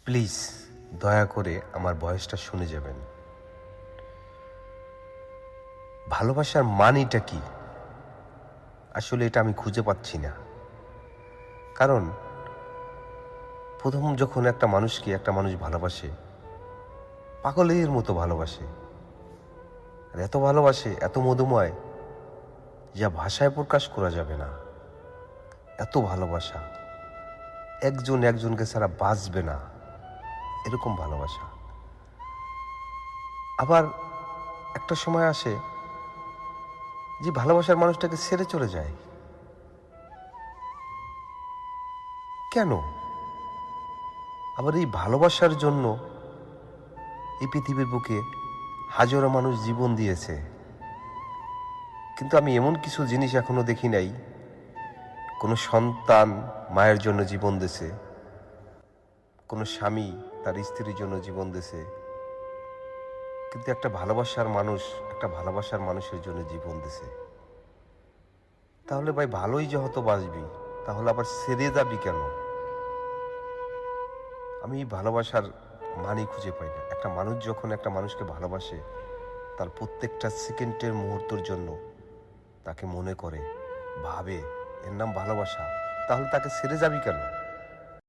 Please দয়া করে আমার ভয়েসটা শুনে যাবেন। ভালোবাসার মানেটা কি আসলে এটা আমি খুঁজে পাচ্ছি না। কারণ প্রথম যখন একটা মানুষকে একটা মানুষ ভালোবাসে, পাগলের মতো ভালোবাসে, আর এত ভালোবাসে, এত মধুময়, যা ভাষায় প্রকাশ করা যাবে না। এত ভালোবাসা, একজন একজনকে ছাড়া বাঁচবে না, এরকম ভালোবাসা। আবার একটা সময় আসে যে ভালোবাসার মানুষটাকে ছেড়ে চলে যায়। কেন? আবার এই ভালোবাসার জন্য এই পৃথিবীর বুকে হাজারো মানুষ জীবন দিয়েছে, কিন্তু আমি এমন কিছু জিনিস এখনো দেখি নাই। কোনো সন্তান মায়ের জন্য জীবন দিয়েছে, কোনো স্বামী তার স্ত্রীর জন্য জীবন দিয়েছে, কিন্তু একটা ভালোবাসার মানুষের জন্য জীবন দিয়েছে। তাহলে ভাই ভালোই যেহেতু বাঁচবি, তাহলে আবার ছেড়ে যাবি কেন? আমি ভালোবাসার মানে খুঁজে পাই না। একটা মানুষ যখন একটা মানুষকে ভালোবাসে, তার প্রত্যেকটা সেকেন্ডের মুহূর্তের জন্য তাকে মনে করে, ভাবে, এর নাম ভালোবাসা। তাহলে তাকে ছেড়ে যাবি কেন?